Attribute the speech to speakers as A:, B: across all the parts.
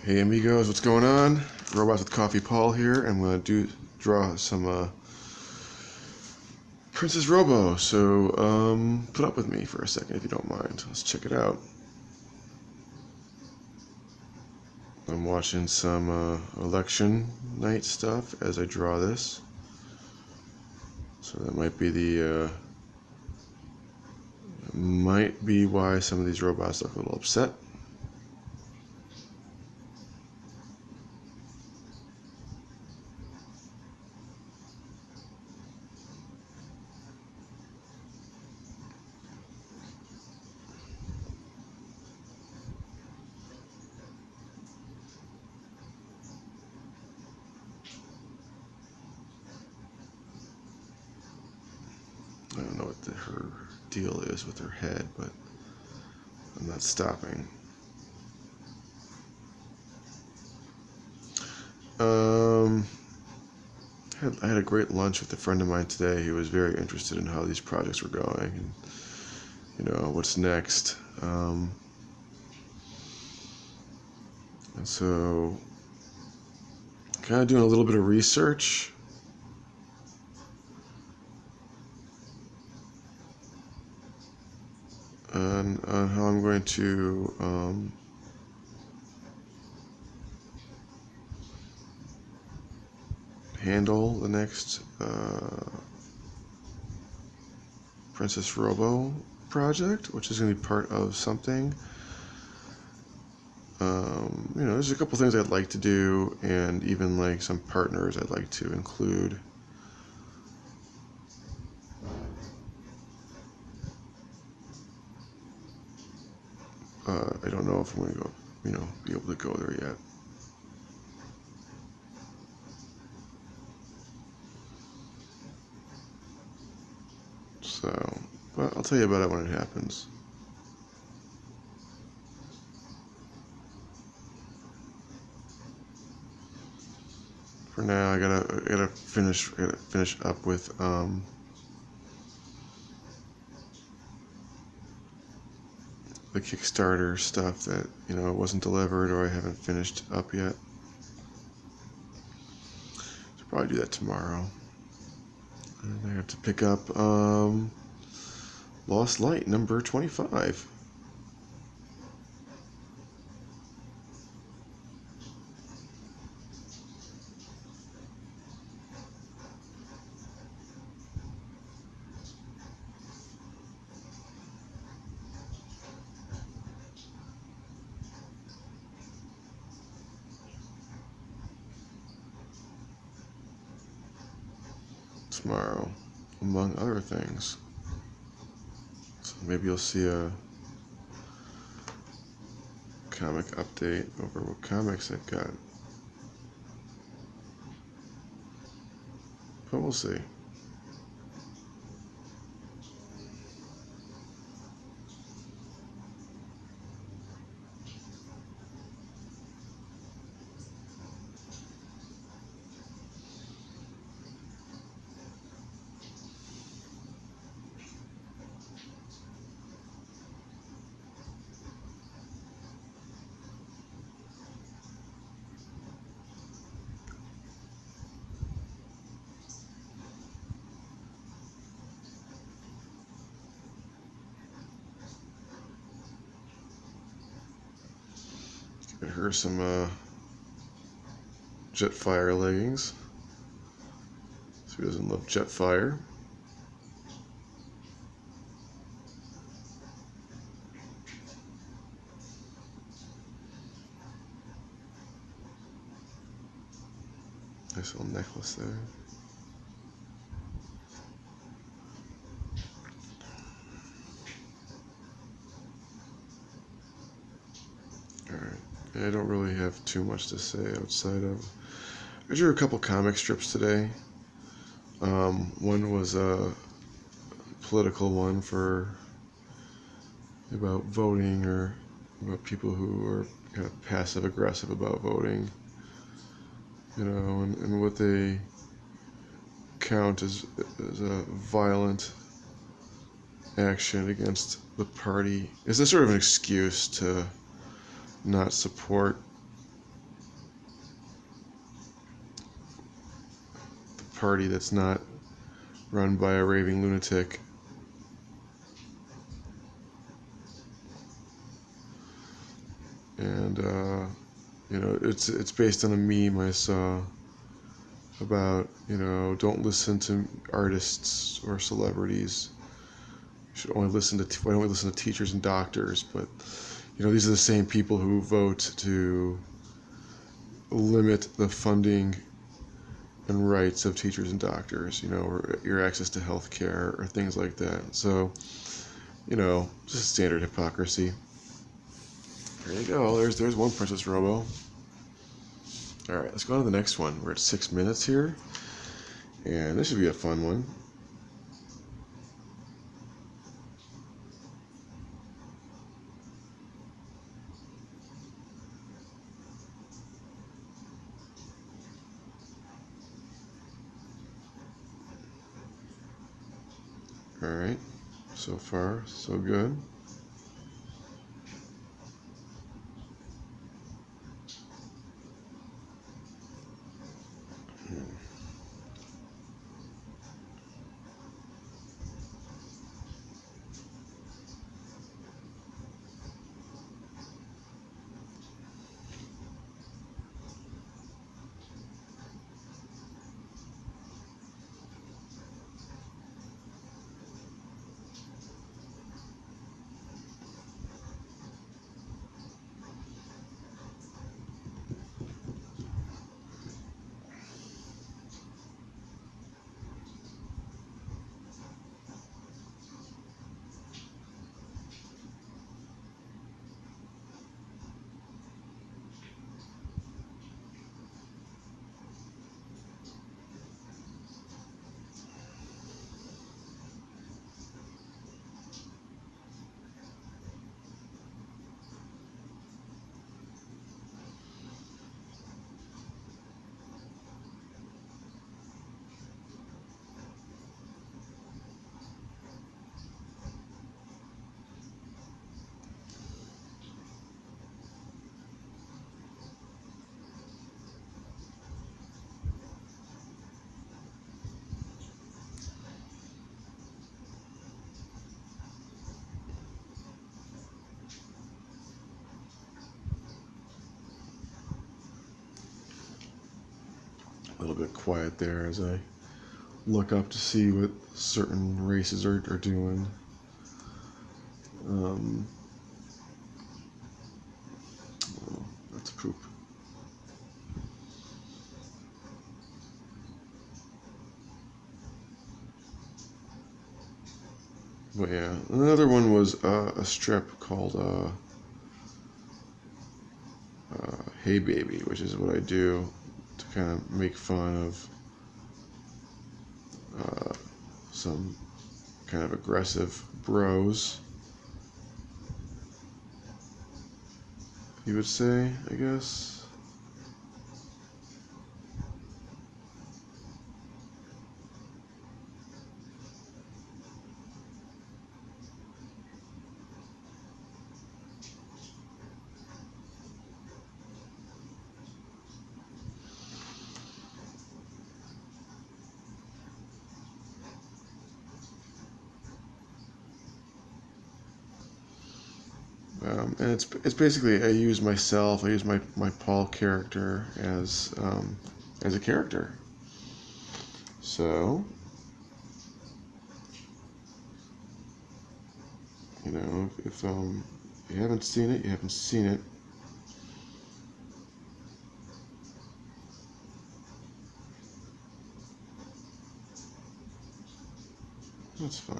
A: Hey amigos, what's going on? Robots with Coffee Paul here. I'm going to draw some Princess Robo, so put up with me for a second if you don't mind. Let's check it out. I'm watching some election night stuff as I draw this. So that might be why some of these robots look a little upset. I don't know what her deal is with her head, but I'm not stopping. I had a great lunch with a friend of mine today. He was very interested in how these projects were going and, what's next. And so, kind of doing a little bit of research. On how I'm going to handle the next Princess Robo project, which is going to be part of something. There's a couple things I'd like to do, and even like some partners I'd like to include. I don't know if I'm going to go, be able to go there yet. So, but I'll tell you about it when it happens. For now, I gotta finish up with the Kickstarter stuff that wasn't delivered or I haven't finished up yet. So probably do that tomorrow. And I have to pick up Lost Light number 25. Tomorrow, among other things. So maybe you'll see a comic update over what comics I've got. But we'll see. Get her some Jetfire leggings. So who doesn't love Jetfire? Nice little necklace there. I don't really have too much to say outside of I drew a couple comic strips today. One was a political one about voting or about people who are kind of passive aggressive about voting, and what they count as a violent action against the party. Is this sort of an excuse to not support party that's not run by a raving lunatic. And you know, it's based on a meme I saw about, you know, don't listen to artists or celebrities. You should only listen to why don't we listen to teachers and doctors? But you know, these are the same people who vote to limit the funding and rights of teachers and doctors, you know, or your access to health care or things like that. So, you know, just standard hypocrisy. There you go. There's one Princess Robo. All right, let's go on to the next one. We're at 6 minutes here, and this should be a fun one. All right, so far so good. A little bit quiet there as I look up to see what certain races are doing. Oh, that's poop. But yeah, another one was a strip called Hey Baby, which is what I do to kind of make fun of some kind of aggressive bros, you would say, I guess. And it's basically I use myself, I use my Paul character as a character. So, you know, if you haven't seen it, you haven't seen it. That's fine.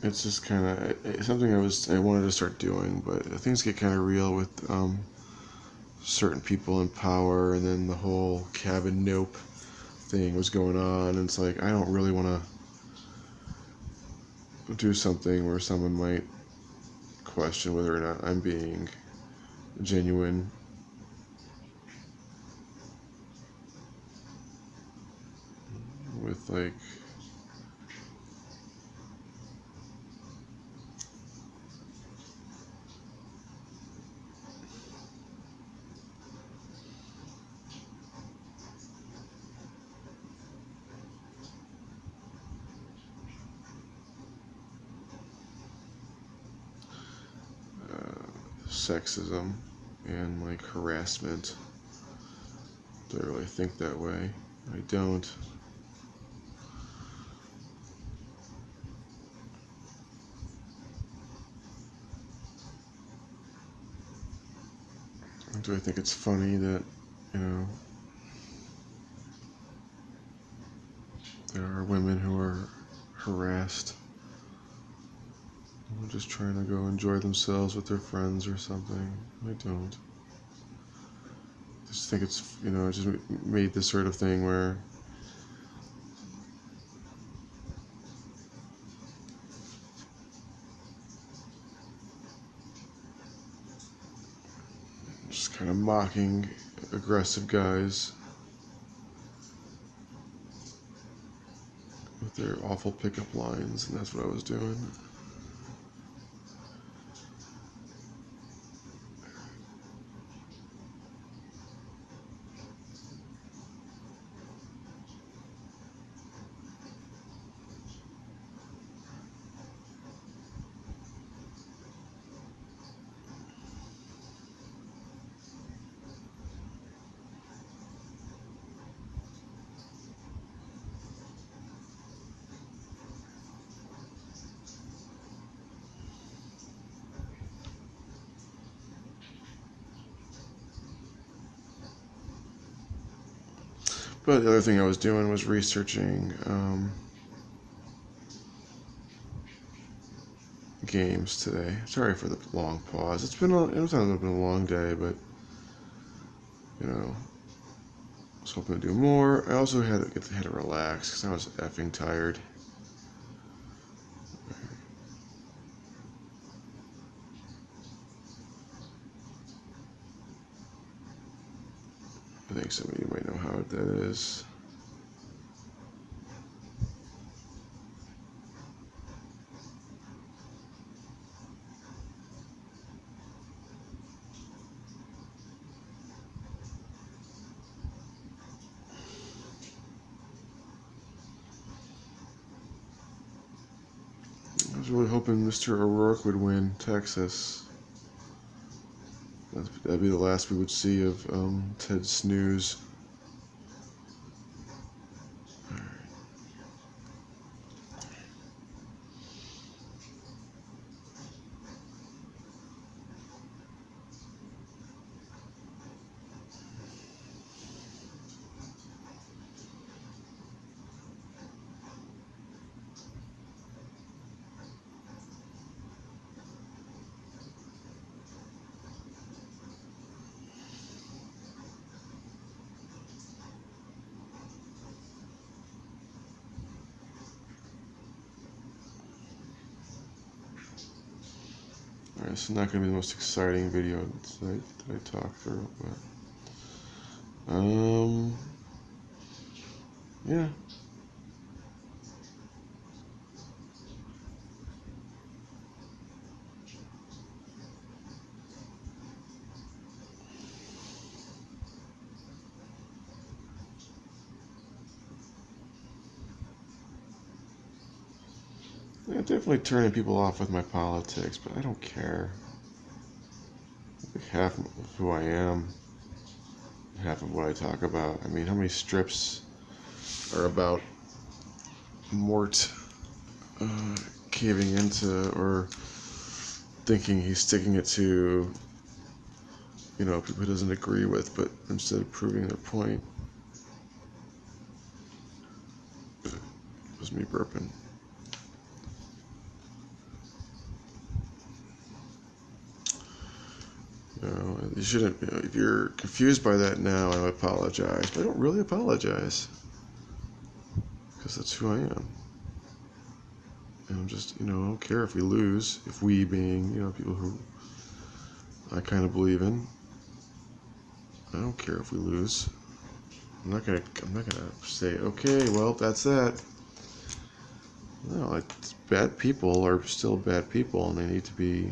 A: It's just kind of something I wanted to start doing, but things get kind of real with certain people in power, and then the whole cabin nope thing was going on, and it's like I don't really want to do something where someone might question whether or not I'm being genuine. With like sexism and like harassment. Do I really think that way? I don't. Do I think it's funny that, you know, there are women who are harassed, just trying to go enjoy themselves with their friends or something? I don't. I just think it's, you know, just made this sort of thing where just kind of mocking aggressive guys with their awful pickup lines, and that's what I was doing. But the other thing I was doing was researching games today. Sorry for the long pause. It's been a long day, but you know, I was hoping to do more. I also had to relax because I was effing tired. I think some of you might know how that is. I was really hoping Mr. O'Rourke would win Texas. That'd be the last we would see of Ted Snooze. Alright, this is not going to be the most exciting video that I talk through, but yeah. I'm definitely turning people off with my politics, but I don't care. Like half of who I am, half of what I talk about. I mean, how many strips are about Mort caving into or thinking he's sticking it to, you know, people he doesn't agree with, but instead of proving their point. It was me burping. You know, you shouldn't, you know, if you're confused by that now, I apologize. But I don't really apologize. Because that's who I am. And I'm just, you know, I don't care if we lose. If we being, you know, people who I kind of believe in. I don't care if we lose. I'm not gonna say, okay, well, that's that. No, it's bad people are still bad people, and they need to be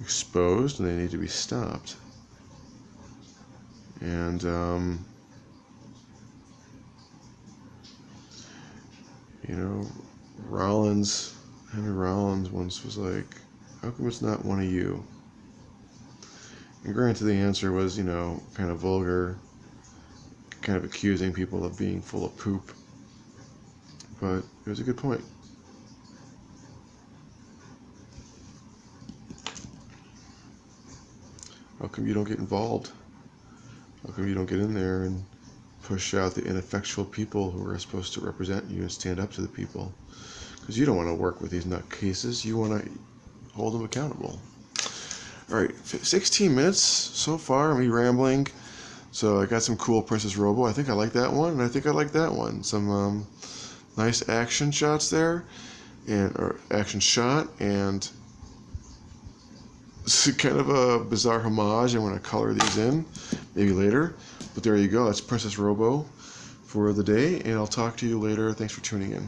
A: exposed, and they need to be stopped. And you know, Henry Rollins once was like, how come it's not one of you? And granted, the answer was, you know, kind of vulgar, kind of accusing people of being full of poop, but it was a good point. How come you don't get involved? How come you don't get in there and push out the ineffectual people who are supposed to represent you and stand up to the people? Because you don't want to work with these nutcases. You want to hold them accountable. All right, 16 minutes so far, me rambling. So I got some cool Princess Robo. I think I like that one, and I think I like that one. Some nice action shots there, or action shot, and it's kind of a bizarre homage. I'm going to color these in, maybe later. But there you go. That's Princess Robo for the day, and I'll talk to you later. Thanks for tuning in.